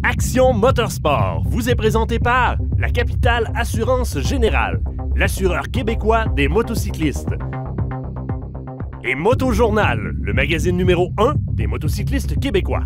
Action Motorsport vous est présenté par la Capitale Assurance Générale, l'assureur québécois des motocyclistes. Et Motojournal, le magazine numéro 1 des motocyclistes québécois.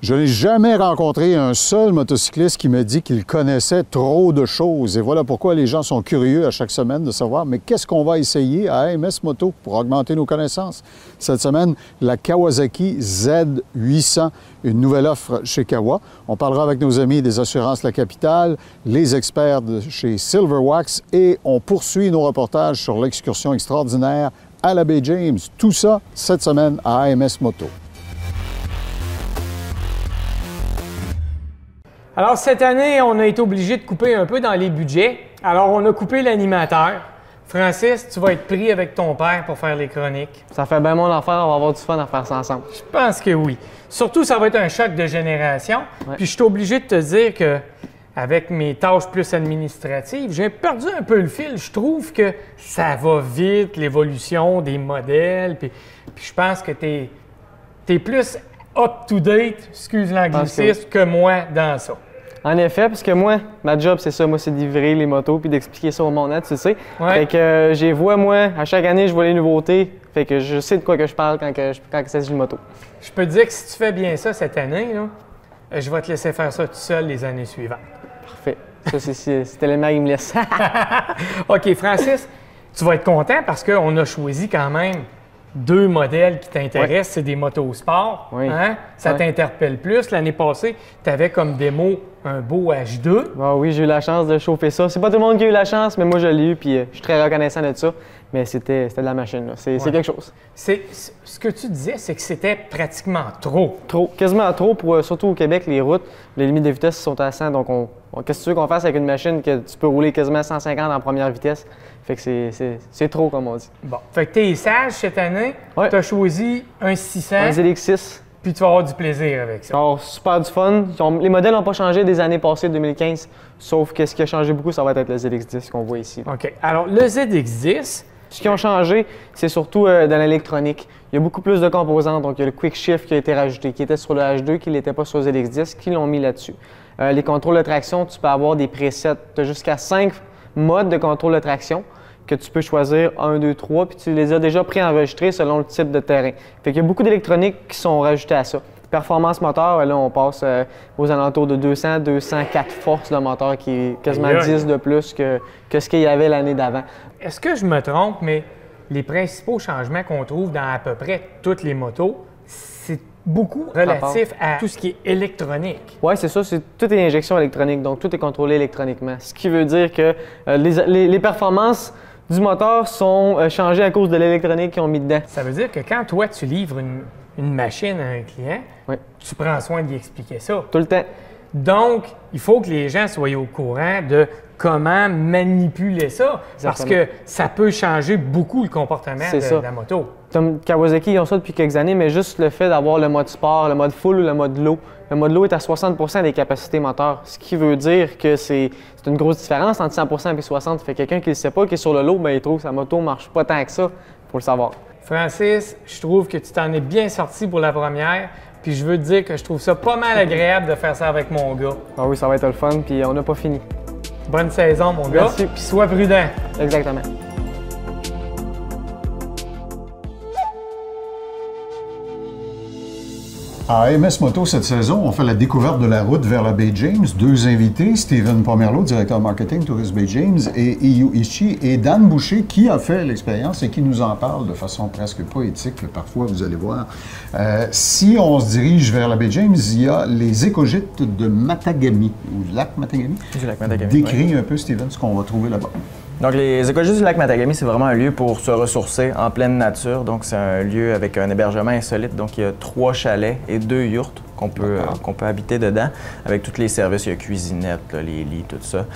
Je n'ai jamais rencontré un seul motocycliste qui me dit qu'il connaissait trop de choses. Et voilà pourquoi les gens sont curieux à chaque semaine de savoir, mais qu'est-ce qu'on va essayer à AMS Moto pour augmenter nos connaissances? Cette semaine, la Kawasaki Z800, une nouvelle offre chez Kawa. On parlera avec nos amis des Assurances La Capitale, les experts de chez Silverwax et on poursuit nos reportages sur l'excursion extraordinaire à la baie James. Tout ça cette semaine à AMS Moto. Alors, cette année, on a été obligé de couper un peu dans les budgets. Alors, on a coupé l'animateur. Francis, tu vas être pris avec ton père pour faire les chroniques. Ça fait bien mon affaire, on va avoir du fun à faire ça ensemble. Je pense que oui. Surtout, ça va être un choc de génération. Ouais. Puis, je suis obligé de te dire que, avec mes tâches plus administratives, j'ai perdu un peu le fil. Je trouve que ça va vite, l'évolution des modèles. Puis je pense que tu es plus up-to-date, excuse l'anglicisme, que moi dans ça. En effet, parce que moi, ma job, c'est ça. Moi, c'est de livrer les motos puis d'expliquer ça au monde, hein, tu sais. Ouais. Fait que j'y vois, moi, à chaque année, je vois les nouveautés. Fait que je sais de quoi que je parle quand il s'agit de moto. Je peux te dire que si tu fais bien ça cette année, là, je vais te laisser faire ça tout seul les années suivantes. Parfait. Ça, c'est l'élément qui me laisse. OK, Francis, tu vas être content parce qu'on a choisi quand même deux modèles qui t'intéressent, c'est des motos sport. Oui. Hein? Ça t'interpelle plus. L'année passée, tu avais comme démo un beau H2. Ah oui, j'ai eu la chance de chauffer ça. C'est pas tout le monde qui a eu la chance, mais moi, je l'ai eu, puis je suis très reconnaissant de ça. Mais c'était de la machine, là. C'est quelque chose. Ce que tu disais, c'est que c'était pratiquement trop. Trop, quasiment trop, surtout au Québec, les routes, les limites de vitesse sont à 100. Donc, qu'est-ce que tu veux qu'on fasse avec une machine que tu peux rouler quasiment 150 en première vitesse? Fait que c'est trop, comme on dit. Bon. Fait que t'es sage cette année. Ouais. Tu as choisi un 600. Un ZX6. Puis tu vas avoir du plaisir avec ça. Alors, super du fun. Les modèles n'ont pas changé des années passées, 2015. Sauf que ce qui a changé beaucoup, ça va être le ZX10 qu'on voit ici. OK. Alors, le ZX10... Ce qui a changé, c'est surtout dans l'électronique. Il y a beaucoup plus de composants. Donc, il y a le Quick Shift qui a été rajouté, qui était sur le H2, qui n'était pas sur le ZX10, qui l'ont mis là-dessus. Les contrôles de traction, tu peux avoir des presets. Tu as jusqu'à 5 modes de contrôle de traction que tu peux choisir 1, 2, 3, puis tu les as déjà préenregistrés selon le type de terrain. Fait qu'il y a beaucoup d'électroniques qui sont rajoutées à ça. Performance moteur, là, on passe aux alentours de 200, 204 forces de moteur, qui est quasiment 10 de plus que ce qu'il y avait l'année d'avant. Est-ce que je me trompe, mais les principaux changements qu'on trouve dans à peu près toutes les motos, c'est beaucoup relatif à tout ce qui est électronique. Oui, c'est ça. Tout est injection électronique, donc tout est contrôlé électroniquement. Ce qui veut dire que les performances du moteur sont changées à cause de l'électronique qu'ils ont mis dedans. Ça veut dire que quand toi, tu livres une machine à un client, oui, tu prends soin d'y expliquer ça. Tout le temps. Donc, il faut que les gens soient au courant de comment manipuler ça, parce que ça peut changer beaucoup le comportement de la moto. Comme Kawasaki, ils ont ça depuis quelques années, mais juste le fait d'avoir le mode sport, le mode full ou le mode low. Le mode low est à 60% des capacités moteurs, ce qui veut dire que c'est une grosse différence entre 100% et 60%. Fait quelqu'un qui ne sait pas, qui est sur le low, ben, il trouve que sa moto ne marche pas tant que ça. Il faut le savoir. Francis, je trouve que tu t'en es bien sorti pour la première. Puis je veux te dire que je trouve ça pas mal agréable de faire ça avec mon gars. Ah oui, ça va être le fun, puis on n'a pas fini. Bonne saison, mon gars. Merci. Puis sois prudent. Exactement. À AMS Moto cette saison, on fait la découverte de la route vers la baie James. Deux invités, Steven Pomerleau, directeur marketing Tourisme Baie James, et Iyu Ishii, et Dan Boucher, qui a fait l'expérience et qui nous en parle de façon presque poétique, parfois, vous allez voir. Si on se dirige vers la baie James, il y a les écogîtes de Matagami, ou lac Matagami. Du lac Matagami. Décris un peu, Steven, ce qu'on va trouver là-bas. Donc, les écologistes du lac Matagami, c'est vraiment un lieu pour se ressourcer en pleine nature. Donc, c'est un lieu avec un hébergement insolite. Donc, il y a 3 chalets et 2 yurts qu'on peut habiter dedans, avec tous les services. Il y a cuisinette, là, les lits, tout ça.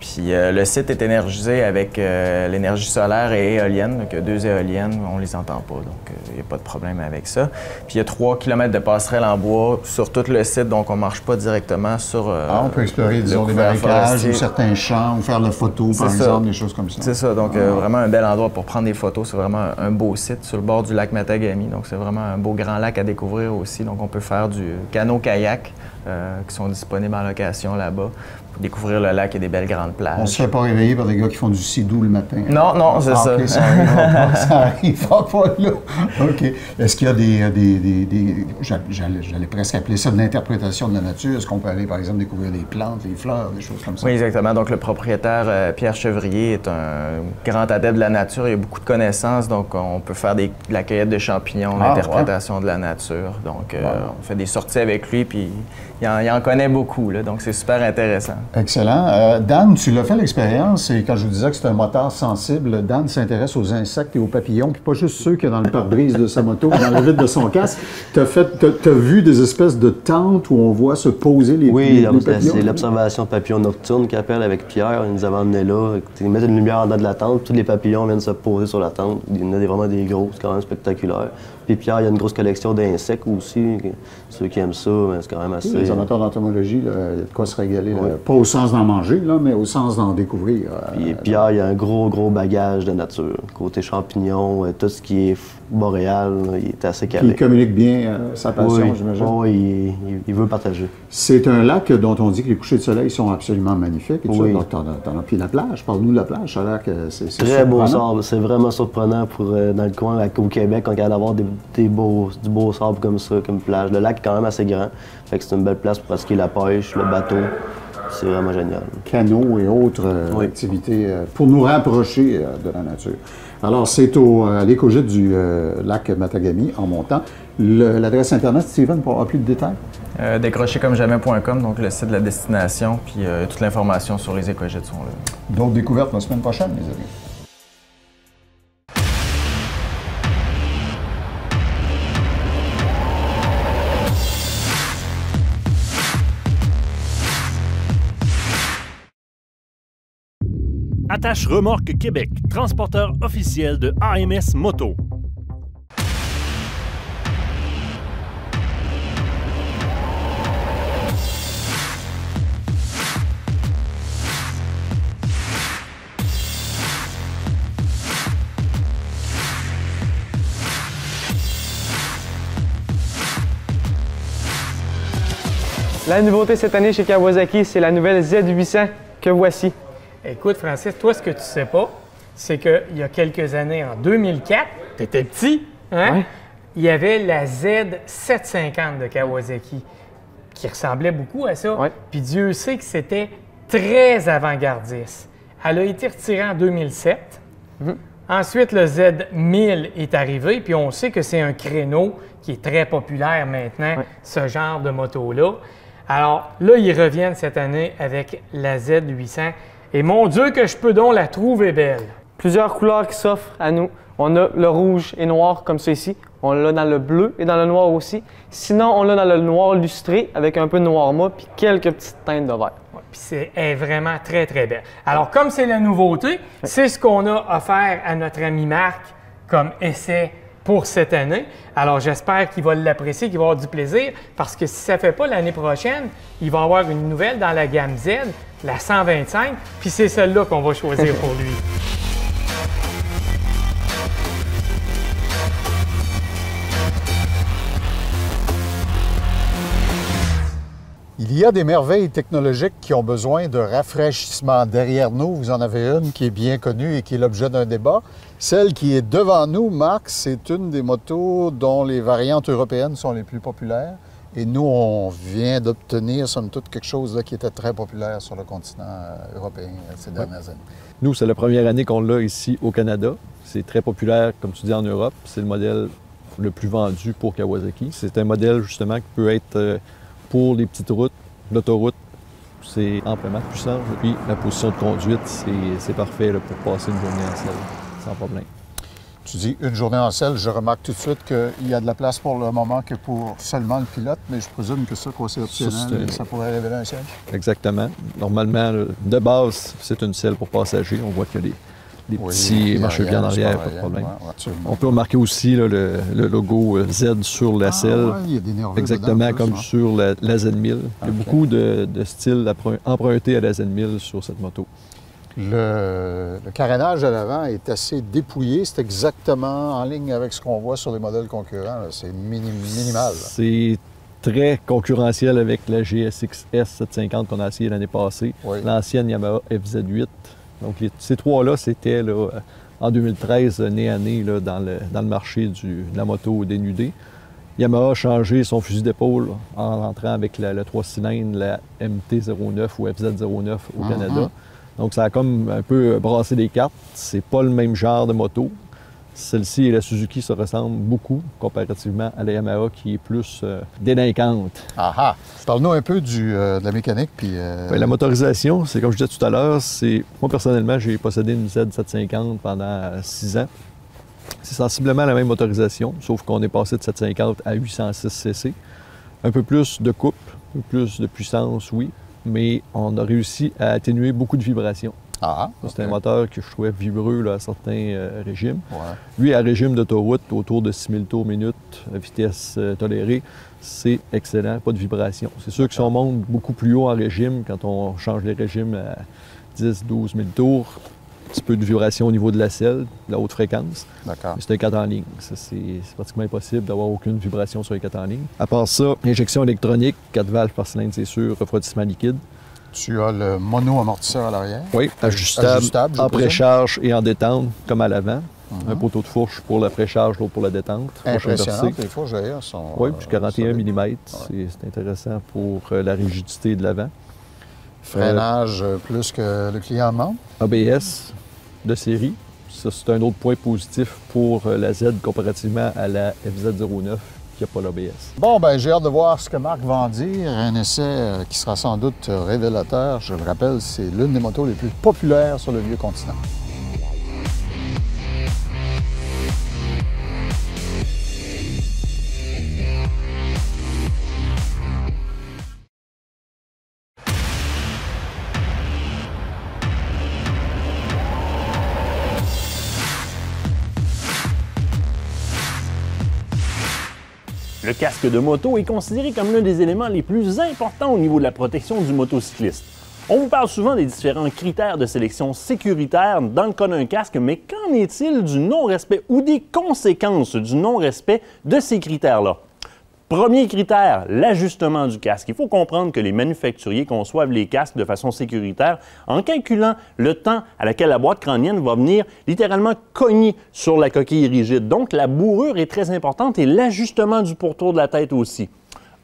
Puis le site est énergisé avec l'énergie solaire et éolienne. Donc, il y a 2 éoliennes, on les entend pas, donc il n'y a pas de problème avec ça. Puis il y a 3 km de passerelles en bois sur tout le site, donc on ne marche pas directement sur on peut explorer, disons, des marécages ou certains champs ou faire la photo, par exemple, des choses comme ça. C'est ça, donc vraiment un bel endroit pour prendre des photos. C'est vraiment un beau site sur le bord du lac Matagami. Donc c'est vraiment un beau grand lac à découvrir aussi. Donc on peut faire du canot-kayak qui sont disponibles en location là-bas. Découvrir le lac et des belles grandes plages. On ne se fait pas réveiller par des gars qui font du sidou le matin. Non, non, c'est ça. Okay, ça arrivera pas là. OK. Est-ce qu'il y a j'allais presque appeler ça de l'interprétation de la nature. Est-ce qu'on peut aller, par exemple, découvrir des plantes, des fleurs, des choses comme ça? Oui, exactement. Donc, le propriétaire, Pierre Chevrier, est un grand adepte de la nature. Il a beaucoup de connaissances. Donc, on peut faire de la cueillette de champignons, l'interprétation de la nature. Donc, on fait des sorties avec lui, puis il en connaît beaucoup, là. Donc, c'est super intéressant. Excellent. Dan, tu l'as fait l'expérience, et quand je vous disais que c'est un moteur sensible, Dan s'intéresse aux insectes et aux papillons, puis pas juste ceux qu'il y a dans le pare-brise de sa moto, dans la vitre de son casque. Tu as vu des espèces de tentes où on voit se poser les papillons? Oui, c'est l'observation de papillons nocturnes qu'il appelle avec Pierre. Il nous avait emmenés là. Ils mettent une lumière en dedans de la tente, tous les papillons viennent se poser sur la tente. Il y en a vraiment des gros, c'est quand même spectaculaire. Puis Pierre, il y a une grosse collection d'insectes aussi. Ceux qui aiment ça, c'est quand même assez... Les amateurs d'entomologie, il y a de quoi se régaler. Oui. Pas au sens d'en manger, là, mais au sens d'en découvrir. Puis Pierre, il y a un gros bagage de nature. Côté champignons, tout ce qui est boréal, il est assez calé. Il communique bien sa passion, j'imagine. Oui, il veut partager. C'est un lac dont on dit que les couchers de soleil sont absolument magnifiques. Et oui. Puis la plage, parle-nous de la plage. Ça a l'air que c'est très beau sable. C'est vraiment surprenant pour dans le coin, au Québec, quand on regarde avoir du beau sable comme ça, comme plage. Le lac est quand même assez grand. Fait que c'est une belle place pour pratiquer la pêche, le bateau. C'est vraiment génial. Canaux et autres activités pour nous rapprocher de la nature. Alors, c'est à l'écogite du lac Matagami, en montant. L'adresse Internet, Steven, pour avoir plus de détails? Décrochercommejamais.com, donc le site de la destination, puis toute l'information sur les écogites sont là. D'autres découvertes la semaine prochaine, les amis. Attache Remorque Québec, transporteur officiel de AMS Moto. La nouveauté cette année chez Kawasaki, c'est la nouvelle Z800 que voici. Écoute, Francis, toi, ce que tu sais pas, c'est qu'il y a quelques années, en 2004, tu étais petit, hein? Ouais. Il y avait la Z750 de Kawasaki qui ressemblait beaucoup à ça. Ouais. Puis Dieu sait que c'était très avant-gardiste. Elle a été retirée en 2007. Ensuite, le Z1000 est arrivé, puis on sait que c'est un créneau qui est très populaire maintenant, ce genre de moto-là. Alors là, ils reviennent cette année avec la Z800. Et mon Dieu, que je peux donc la trouver belle! Plusieurs couleurs qui s'offrent à nous. On a le rouge et noir comme ça ici. On l'a dans le bleu et dans le noir aussi. Sinon, on l'a dans le noir lustré avec un peu de noir mat puis quelques petites teintes de vert. Ouais, puis elle est vraiment très, très belle. Alors, comme c'est la nouveauté, c'est ce qu'on a offert à notre ami Marc comme essai pour cette année. Alors, j'espère qu'il va l'apprécier, qu'il va avoir du plaisir, parce que si ça ne fait pas l'année prochaine, il va avoir une nouvelle dans la gamme Z, la 125, puis c'est celle-là qu'on va choisir pour lui. Il y a des merveilles technologiques qui ont besoin de rafraîchissement. Derrière nous, vous en avez une qui est bien connue et qui est l'objet d'un débat. Celle qui est devant nous, Marc, c'est une des motos dont les variantes européennes sont les plus populaires. Et nous, on vient d'obtenir, somme toute, quelque chose là, qui était très populaire sur le continent européen ces dernières années. Nous, c'est la première année qu'on l'a ici au Canada. C'est très populaire, comme tu dis, en Europe. C'est le modèle le plus vendu pour Kawasaki. C'est un modèle, justement, qui peut être pour les petites routes, l'autoroute, c'est amplement puissant. Et puis la position de conduite, c'est parfait là, pour passer une journée en selle, sans problème. Tu dis une journée en selle, je remarque tout de suite qu'il y a de la place pour le moment que pour seulement le pilote, mais je présume que ça, quoi, c'est optionnel, ça pourrait révéler un siège. Exactement. Normalement, de base, c'est une selle pour passagers. On voit qu'il y a des petits marche-pieds en arrière, pas de problème. On peut remarquer aussi là, le logo Z sur la selle. Ouais, il y a des nerveux exactement dedans, comme plus, sur la Z1000. Il y a beaucoup de styles empruntés à la Z1000 sur cette moto. Le carénage à l'avant est assez dépouillé. C'est exactement en ligne avec ce qu'on voit sur les modèles concurrents. C'est minimal. C'est très concurrentiel avec la GSX S750 qu'on a essayé l'année passée, l'ancienne Yamaha FZ8. Donc ces trois-là, c'était en 2013, nez à nez là, dans le marché de la moto dénudée. Yamaha a changé son fusil d'épaule en entrant avec le 3 cylindres, la MT-09 ou FZ-09 au Canada. Donc, ça a comme un peu brassé les cartes. C'est pas le même genre de moto. Celle-ci et la Suzuki se ressemblent beaucoup comparativement à la Yamaha qui est plus délinquante. Ah! Parle-nous un peu de la mécanique. Puis, la motorisation, c'est comme je disais tout à l'heure, moi personnellement, j'ai possédé une Z750 pendant 6 ans. C'est sensiblement la même motorisation, sauf qu'on est passé de 750 à 806 cc. Un peu plus de couple, un peu plus de puissance, oui, mais on a réussi à atténuer beaucoup de vibrations. C'est un moteur que je trouvais vibreux là, à certains régimes. Lui, à régime d'autoroute, autour de 6000 tours minute, vitesse tolérée, c'est excellent, pas de vibrations. C'est sûr que si on monte beaucoup plus haut en régime, quand on change les régimes à 10-12 000 tours, un petit peu de vibration au niveau de la selle, de la haute fréquence. D'accord. Mais c'est un 4 en ligne. C'est pratiquement impossible d'avoir aucune vibration sur les 4 en ligne. À part ça, injection électronique, 4 valves par cylindre, c'est sûr, refroidissement liquide. Tu as le mono-amortisseur à l'arrière. Oui, ajustable en précharge et en détente, comme à l'avant. Un poteau de fourche pour la précharge, l'autre pour la détente. Impressionnant, les fourches d'ailleurs sont... Oui, puis 41 mm, c'est intéressant pour la rigidité de l'avant. Freinage plus que le client demande. ABS de série. Ça, c'est un autre point positif pour la Z comparativement à la FZ09 qui n'a pas l'ABS. Bon, ben j'ai hâte de voir ce que Marc va en dire. Un essai qui sera sans doute révélateur. Je le rappelle, c'est l'une des motos les plus populaires sur le vieux continent. Le casque de moto est considéré comme l'un des éléments les plus importants au niveau de la protection du motocycliste. On vous parle souvent des différents critères de sélection sécuritaire dans le cas d'un casque, mais qu'en est-il du non-respect ou des conséquences du non-respect de ces critères-là? Premier critère, l'ajustement du casque. Il faut comprendre que les manufacturiers conçoivent les casques de façon sécuritaire en calculant le temps à laquelle la boîte crânienne va venir littéralement cogner sur la coquille rigide. Donc, la bourrure est très importante et l'ajustement du pourtour de la tête aussi.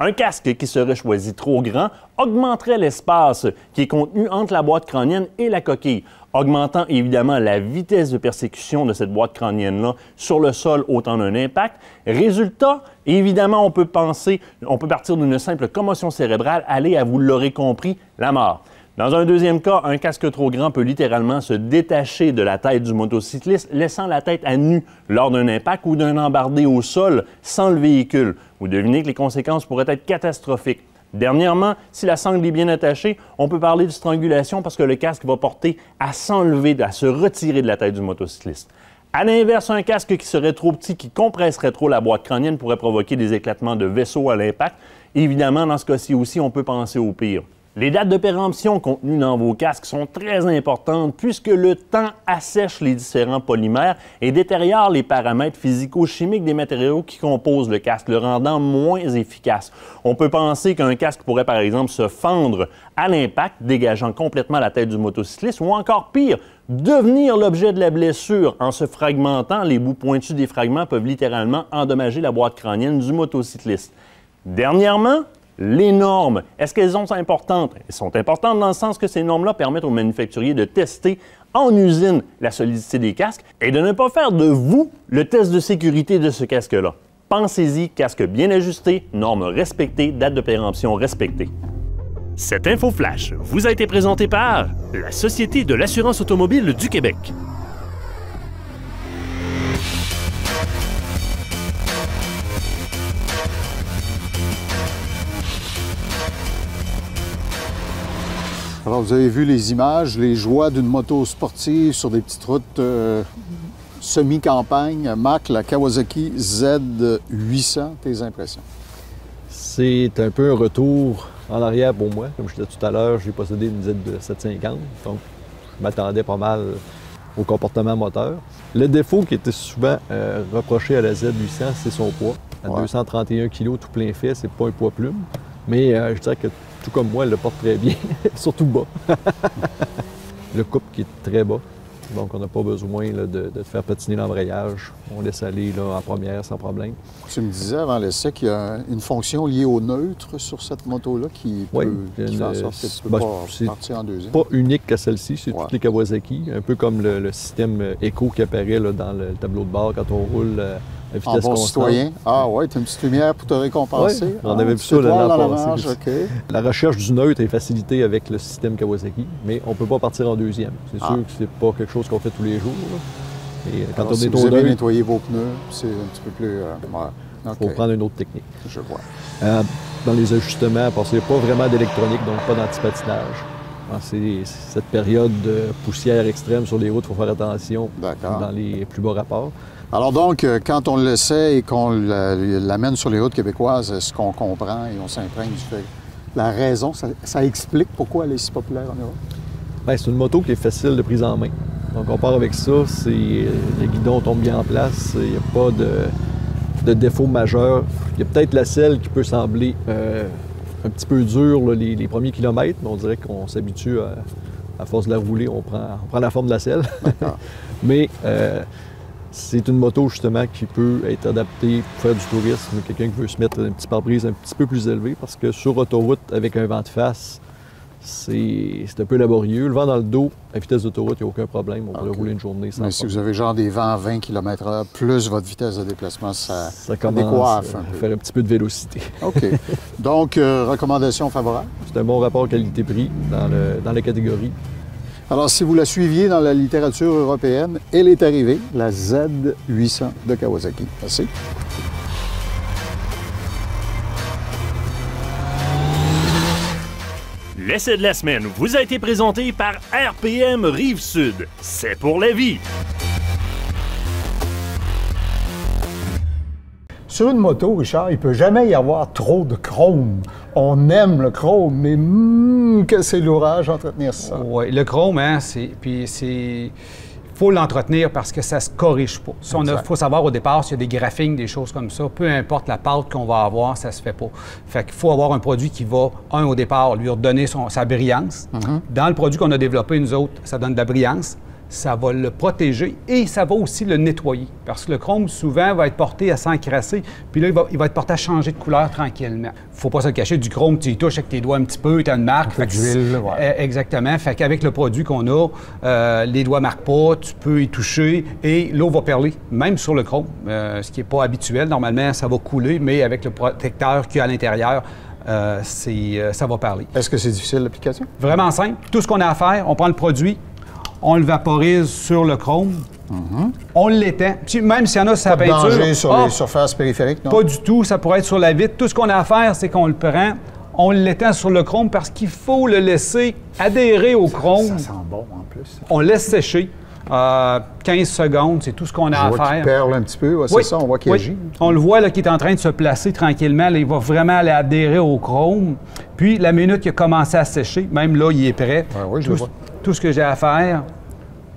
Un casque qui serait choisi trop grand augmenterait l'espace qui est contenu entre la boîte crânienne et la coquille, augmentant évidemment la vitesse de persécution de cette boîte crânienne-là sur le sol au temps d'un impact. Résultat, évidemment, on peut partir d'une simple commotion cérébrale, aller à, vous l'aurez compris, la mort. Dans un deuxième cas, un casque trop grand peut littéralement se détacher de la tête du motocycliste, laissant la tête à nu lors d'un impact ou d'un embardé au sol sans le véhicule. Vous devinez que les conséquences pourraient être catastrophiques. Dernièrement, si la sangle est bien attachée, on peut parler de strangulation parce que le casque va porter à s'enlever, à se retirer de la tête du motocycliste. À l'inverse, un casque qui serait trop petit, qui compresserait trop la boîte crânienne pourrait provoquer des éclatements de vaisseaux à l'impact. Évidemment, dans ce cas-ci aussi, on peut penser au pire. Les dates de péremption contenues dans vos casques sont très importantes puisque le temps assèche les différents polymères et détériore les paramètres physico-chimiques des matériaux qui composent le casque, le rendant moins efficace. On peut penser qu'un casque pourrait par exemple se fendre à l'impact, dégageant complètement la tête du motocycliste, ou encore pire, devenir l'objet de la blessure en se fragmentant. Les bouts pointus des fragments peuvent littéralement endommager la boîte crânienne du motocycliste. Dernièrement, les normes, est-ce qu'elles sont importantes? Elles sont importantes dans le sens que ces normes-là permettent aux manufacturiers de tester en usine la solidité des casques et de ne pas faire de vous le test de sécurité de ce casque-là. Pensez-y, casque bien ajusté, normes respectées, date de péremption respectée. Cette info flash vous a été présentée par la Société de l'assurance automobile du Québec. Alors, vous avez vu les images, les joies d'une moto sportive sur des petites routes semi-campagne. Marc, la Kawasaki Z800, tes impressions? C'est un peu un retour en arrière pour moi. Comme je disais tout à l'heure, j'ai possédé une Z750, donc je m'attendais pas mal au comportement moteur. Le défaut qui était souvent reproché à la Z800, c'est son poids. À 231 kg tout plein fait, c'est pas un poids plume. Mais je dirais que tout comme moi, elle le porte très bien, surtout bas. Le couple qui est très bas. Donc, on n'a pas besoin là, de faire patiner l'embrayage. On laisse aller là, en première sans problème. Tu me disais avant l'essai qu'il y a une fonction liée au neutre sur cette moto-là qui fait en sorte que tu peux pas partir en deuxième. Pas unique qu'à celle-ci, c'est toutes les Kawasaki. Un peu comme le système Eco qui apparaît là, dans le tableau de bord quand on roule à vitesse bon constante. Citoyen. Ah oui, tu as une petite lumière pour te récompenser. Ouais, on avait vu ça l'an passé. Okay. La recherche du neutre est facilitée avec le système Kawasaki, mais on ne peut pas partir en deuxième. C'est sûr que c'est pas quelque chose qu'on fait tous les jours. Là. Et quand on est vous au avez neutre, nettoyé vos pneus, c'est un petit peu plus... il faut prendre une autre technique. Je vois. Dans les ajustements, parce qu'il n'y a pas vraiment d'électronique, donc pas d'antipatinage. C'est cette période de poussière extrême sur les routes, il faut faire attention dans les plus bas rapports. Alors donc, quand on l'essaie et qu'on l'amène sur les routes québécoises, est-ce qu'on comprend et on s'imprègne du fait? La raison, ça explique pourquoi elle est si populaire en Europe? Bien, c'est une moto qui est facile de prise en main. Donc on part avec ça, le guidon tombe bien en place, il n'y a pas de défaut majeur. Il y a peut-être la selle qui peut sembler un petit peu dure là, les premiers kilomètres, mais on dirait qu'on s'habitue à force de la rouler, on prend la forme de la selle. Mais c'est une moto justement qui peut être adaptée pour faire du tourisme, quelqu'un qui veut se mettre un petit pare-brise un petit peu plus élevé, parce que sur autoroute, avec un vent de face, c'est un peu laborieux. Le vent dans le dos, à vitesse d'autoroute, il n'y a aucun problème. On peut rouler une journée sans problème. Si vous avez genre des vents à 20 km/h plus votre vitesse de déplacement, ça commence décoiffe à faire un petit peu de vélocité. OK. Donc, recommandation favorable? C'est un bon rapport qualité-prix dans la catégorie. Alors, si vous la suiviez dans la littérature européenne, elle est arrivée, la Z800 de Kawasaki. Merci. L'essai de la semaine vous a été présenté par RPM Rive-Sud. C'est pour la vie. Sur une moto, Richard, il ne peut jamais y avoir trop de chrome. On aime le chrome, mais que c'est l'orage d'entretenir ça. Oui, le chrome, hein, il faut l'entretenir parce que ça ne se corrige pas. Il faut savoir au départ s'il y a des graphings, des choses comme ça. Peu importe la pâte qu'on va avoir, ça ne se fait pas. Fait qu'il faut avoir un produit qui va, au départ, lui redonner sa brillance. Dans le produit qu'on a développé, nous autres, ça donne de la brillance. Ça va le protéger et ça va aussi le nettoyer. Parce que le chrome, souvent, va être porté à s'encrasser, puis là, il va être porté à changer de couleur tranquillement. Il ne faut pas se cacher du chrome, tu y touches avec tes doigts un petit peu, tu as une marque. Un peu d'huile, exactement. Fait qu'avec le produit qu'on a, les doigts ne marquent pas, tu peux y toucher et l'eau va perler, même sur le chrome, ce qui n'est pas habituel. Normalement, ça va couler, mais avec le protecteur qu'il y a à l'intérieur, ça va parler. Est-ce que c'est difficile l'application? Vraiment simple. Tout ce qu'on a à faire, on prend le produit, on le vaporise sur le chrome, on l'étend. Même s'il y en a sur sa peinture... Pas de danger sur les surfaces périphériques, non? Pas du tout, ça pourrait être sur la vitre. Tout ce qu'on a à faire, c'est qu'on le prend, on l'étend sur le chrome parce qu'il faut le laisser adhérer au chrome. Ça sent bon, en plus. On laisse sécher. 15 secondes, c'est tout ce qu'on a à faire. Il perle un petit peu, c'est ça, on voit qu'il agit. On le voit là, qu'il est en train de se placer tranquillement. Là, il va vraiment aller adhérer au chrome. Puis, la minute qu'il a commencé à sécher, même là, il est prêt. Oui, je le vois. Tout ce que j'ai à faire.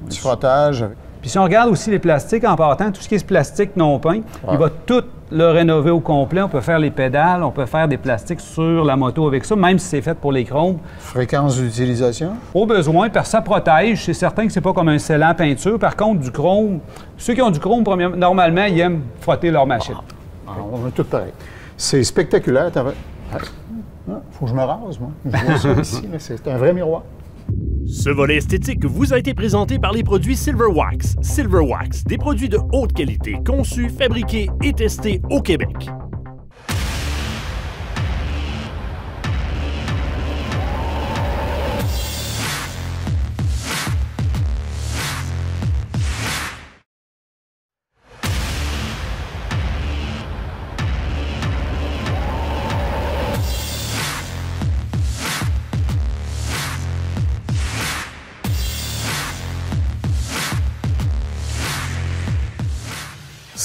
Petit frottage. Puis si on regarde aussi les plastiques en partant, tout ce qui est plastique non peint, il va tout le rénover au complet. On peut faire les pédales, on peut faire des plastiques sur la moto avec ça, même si c'est fait pour les chromes. Fréquence d'utilisation? Au besoin, parce que ça protège. C'est certain que c'est pas comme un scellant peinture. Par contre, du chrome, ceux qui ont du chrome, normalement, ils aiment frotter leur machine. On a tout pareil. C'est spectaculaire. Faut que je me rase, moi. Je vois ça ici, c'est un vrai miroir. Ce volet esthétique vous a été présenté par les produits Silverwax. Silverwax, des produits de haute qualité conçus, fabriqués et testés au Québec.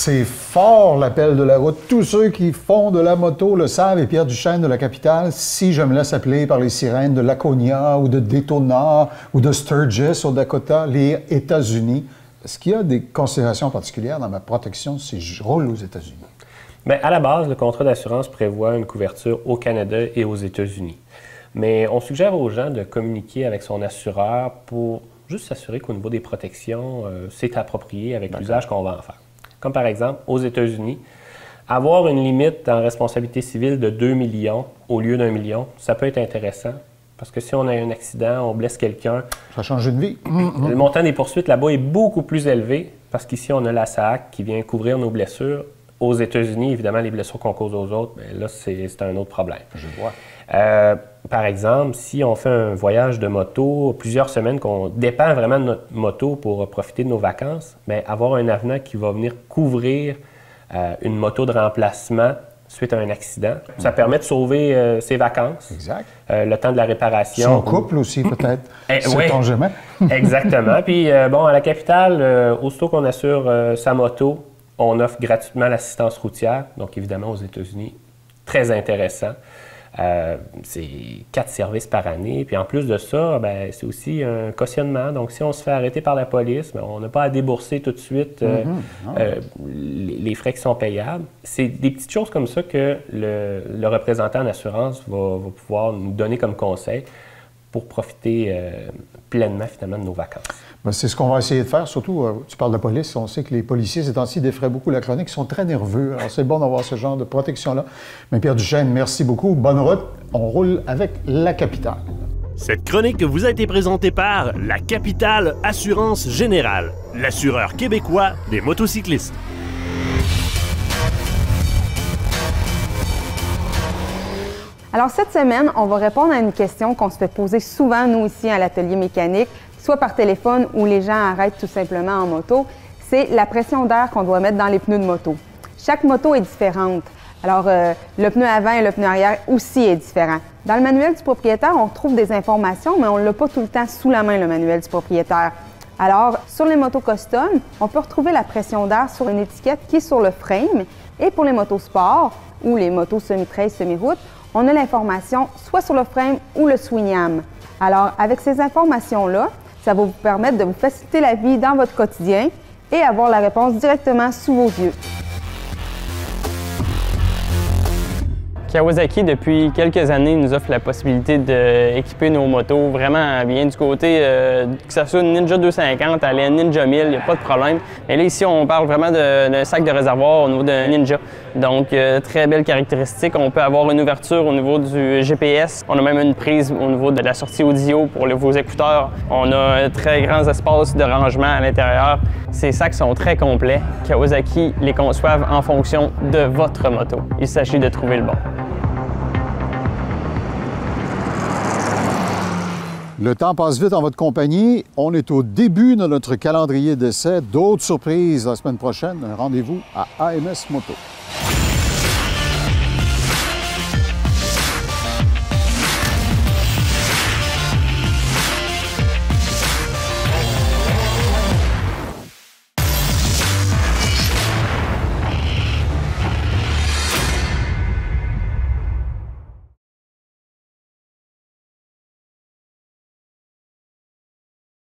C'est fort l'appel de la route. Tous ceux qui font de la moto le savent, et Pierre Duchesne de la capitale, si je me laisse appeler par les sirènes de Laconia ou de Daytona ou de Sturgis au Dakota, les États-Unis, est-ce qu'il y a des considérations particulières dans ma protection si je roule aux États-Unis? Bien, à la base, le contrat d'assurance prévoit une couverture au Canada et aux États-Unis. Mais on suggère aux gens de communiquer avec son assureur pour juste s'assurer qu'au niveau des protections, c'est approprié avec l'usage qu'on va en faire. Comme par exemple, aux États-Unis, avoir une limite en responsabilité civile de 2 millions au lieu d'1 million, ça peut être intéressant. Parce que si on a un accident, on blesse quelqu'un... Ça change une vie. Le montant des poursuites là-bas est beaucoup plus élevé parce qu'ici, on a la SAAC qui vient couvrir nos blessures. Aux États-Unis, évidemment, les blessures qu'on cause aux autres, bien, là, c'est un autre problème. Je vois. Par exemple, si on fait un voyage de moto, plusieurs semaines, qu'on dépend vraiment de notre moto pour profiter de nos vacances, bien, avoir un avenant qui va venir couvrir une moto de remplacement suite à un accident, ça permet de sauver ses vacances. Exact. Le temps de la réparation. Son couple aussi, peut-être. Sait-on jamais? Exactement. Puis, bon, à la capitale, aussitôt qu'on assure sa moto, on offre gratuitement l'assistance routière. Donc, évidemment, aux États-Unis, très intéressant. C'est 4 services par année. Puis en plus de ça, bien, c'est aussi un cautionnement. Donc, si on se fait arrêter par la police, bien, on n'a pas à débourser tout de suite les frais qui sont payables. C'est des petites choses comme ça que le représentant en assurance va pouvoir nous donner comme conseil pour profiter pleinement, finalement, de nos vacances. Bien, c'est ce qu'on va essayer de faire. Surtout, tu parles de police, on sait que les policiers, ces temps-ci, défraient beaucoup la chronique, ils sont très nerveux. Alors, c'est bon d'avoir ce genre de protection-là. Mais Pierre Duchesne, merci beaucoup. Bonne route. On roule avec la capitale. Cette chronique vous a été présentée par la Capitale Assurance Générale, l'assureur québécois des motocyclistes. Alors, cette semaine, on va répondre à une question qu'on se fait poser souvent, nous, ici, à l'atelier mécanique, soit par téléphone ou les gens arrêtent tout simplement en moto. C'est la pression d'air qu'on doit mettre dans les pneus de moto. Chaque moto est différente. Alors, le pneu avant et le pneu arrière aussi est différent. Dans le manuel du propriétaire, on trouve des informations, mais on ne l'a pas tout le temps sous la main, le manuel du propriétaire. Alors, sur les motos custom, on peut retrouver la pression d'air sur une étiquette qui est sur le frame. Et pour les motos sport ou les motos semi-trail, semi-route, on a l'information soit sur le frame ou le swing-arm. Alors, avec ces informations-là, ça va vous permettre de vous faciliter la vie dans votre quotidien et avoir la réponse directement sous vos yeux. Kawasaki, depuis quelques années, nous offre la possibilité d'équiper nos motos vraiment bien du côté, que ce soit une Ninja 250, aller à Ninja 1000, il n'y a pas de problème. Et là, ici, on parle vraiment d'un sac de réservoir au niveau d'un Ninja. Donc, très belle caractéristique. On peut avoir une ouverture au niveau du GPS. On a même une prise au niveau de la sortie audio pour vos écouteurs. On a très grands espaces de rangement à l'intérieur. Ces sacs sont très complets. Kawasaki les conçoivent en fonction de votre moto. Il s'agit de trouver le bon. Le temps passe vite en votre compagnie. On est au début de notre calendrier d'essai. D'autres surprises la semaine prochaine. Un rendez-vous à AMS Moto.